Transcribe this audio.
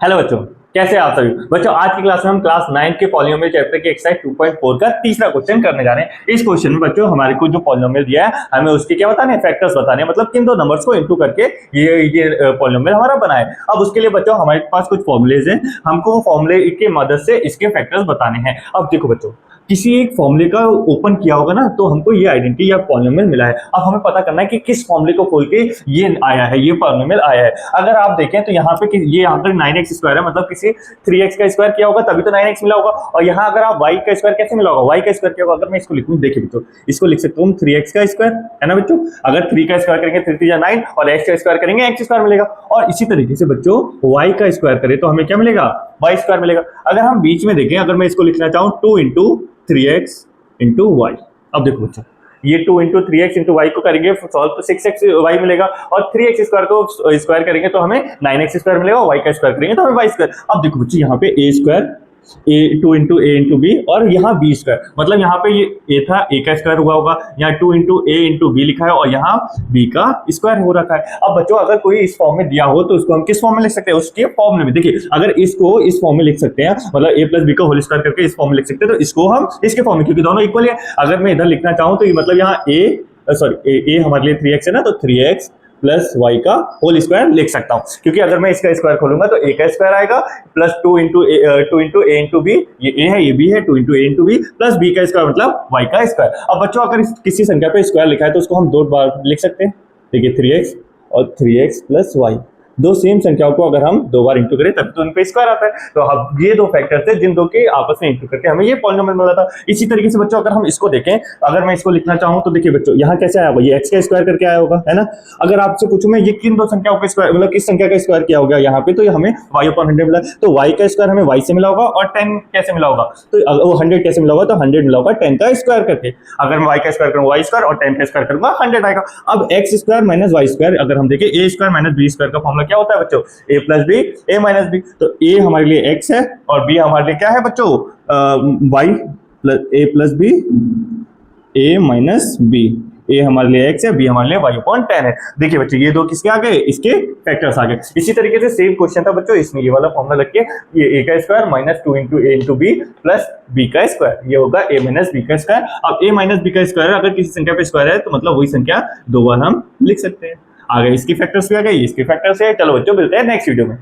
Hello बच्चों, कैसे हैं आप सभी बच्चों। आज की क्लास में हम क्लास 9 के पॉलिनोमियल चैप्टर के एक्सरसाइज 2.4 का तीसरा क्वेश्चन करने जा रहे हैं। इस क्वेश्चन में बच्चों हमारे को जो पॉलिनोमियल दिया है हमें उसके क्या बताने हैं, फैक्टर्स बताने हैं, मतलब किन दो नंबर्स को इनटू करके ये पॉलिनोमियल हमारा बना है। अब उसके लिए बच्चों हमारे पास कुछ फॉर्मुलेज हैं, हमको वो फॉर्मुले की मदद से इसके फैक्टर्स बताने हैं। अब देखो बच्चों, किसी एक फॉर्मूले का ओपन किया होगा ना तो हमको ये आइडेंटिटी या पॉलिनोमियल मिला है। अब हमें पता करना है कि किस फॉर्मूले को खोल के ये आया है, ये पॉलिनोमियल आया है। अगर आप देखें तो यहाँ पे ये यहाँ पर 9x स्क्वायर है, मतलब किसी 3x का स्क्वायर किया होगा तभी तो 9x मिला होगा। और यहाँ अगर आप y का स्क्वायर कैसे मिला होगा, y का स्क्वायर किया होगा। अगर मैं इसको लिखूं, देखिए बच्चों, इसको लिख सकता हूँ 3x का स्क्वायर, है ना बच्चों। अगर 3 का स्क्वायर करेंगे 3 3 9 और x का स्क्वायर करेंगे x स्क्वायर मिलेगा। और इसी तरीके से बच्चों y का स्क्वायर करें तो हमें क्या मिलेगा, y स्क्वायर मिलेगा। अगर हम बीच में देखें, अगर मैं इसको लिखना चाहूँ 2 इंटू 3x इंटू वाई। अब देखो बच्चों, ये 2 इंटू 3x इंटू वाई को करेंगे सॉल्व तो 6x वाई मिलेगा। और 3x स्क्वायर को स्क्वायर करेंगे तो हमें 9x स्क्वायर मिलेगा। वाई का स्क्वायर करेंगे तो हमें वाई स्क्वायर। अब देखो बच्चों, यहाँ पे a square two into A into B और यहाँ बी स्क्वायर, मतलब यहाँ पे ये a था, a का स्क्वायर हुआ होगा, यहाँ 2 इंटू ए इंटू बी लिखा है और यहाँ b का स्क्वायर हो रखा है। अब बच्चों अगर कोई इस फॉर्म में दिया हो तो उसको हम किस फॉर्म में लिख सकते हैं, उसके फॉर्म में। देखिए अगर इसको इस फॉर्म में लिख सकते हैं, मतलब a प्लस बी का होल स्क्वायर करके इस फॉर्म में लिख सकते हैं, तो इसको हम इसके फॉर्म में, क्योंकि दोनों इक्वल है। अगर मैं इधर लिखना चाहूँ तो ये मतलब यहाँ a हमारे लिए 3x है ना, तो 3x प्लस वाई का होल स्क्वायर लिख सकता हूँ। क्योंकि अगर मैं इसका स्क्वायर खोलूंगा तो ए का स्क्वायर आएगा plus 2 into A into B, ये ए है ये बी है, 2 into A into B plus B का स्क्वायर मतलब वाई का स्क्वायर। अब बच्चों अगर किसी संख्या पे स्क्वायर लिखा है तो उसको हम दो बार लिख सकते हैं। देखिए 3x और 3x प्लस वाई, दो सेम संख्याओं को अगर हम दो बार इंटू करें तब तो उनपे स्क्वायर आता है। तो अब ये दो फैक्टर्स थे जिन दो के आपस में इंटू करके हमें ये पॉलिनोमियल मिला था। इसी तरीके से बच्चों अगर हम इसको देखें, अगर मैं इसको लिखना चाहूँ तो देखिए बच्चों यहाँ कैसे आया होगा, ये x का स्क्वायर करके आया होगा, है ना। अगर आपसे पूछूं मैं ये किन दो संख्याओं का स्क्वायर, मतलब किस संख्या का स्क्वायर किया होगा यहाँ पे, तो हमें y/100 मिला। तो y का स्क्वायर हमें y से मिला होगा और 10 कैसे मिला होगा, तो वो 100 कैसे मिला होगा, तो 100 मिला होगा 10 का स्क्वायर करके। अगर मैं y का स्क्वायर करूँ y स्क्वायर और 10 का स्क्वायर करूंगा 100 आएगा। अब x square minus y square अगर हम देखें, a square minus b square का फॉर्मूला क्या होता है बच्चों, a plus B A minus B. तो a हमारे लिए x है और b हमारे लिए क्या है बच्चों, y plus a plus B a minus B. a हमारे लिए x है, b हमारे लिए y/10 है। देखिए बच्चों ये दो किसके आ गए, इसके फैक्टर्स आ गए। इसी तरीके से सेम क्वेश्चन था बच्चों, इसमें ये वाला फॉर्मूला लग के ये a का square minus 2 into A into B plus b का स्क्वायर, ये होगा a माइनस b का स्क्वायर। अब a माइनस b का स्क्वायर अगर किसी संख्या पे स्क्वायर है तो मतलब वही संख्या दो बार हम लिख सकते हैं। आ गए इसके फैक्टर्स भी आ गए, इसके फैक्टर्स है। चलो बच्चों मिलते हैं नेक्स्ट वीडियो में।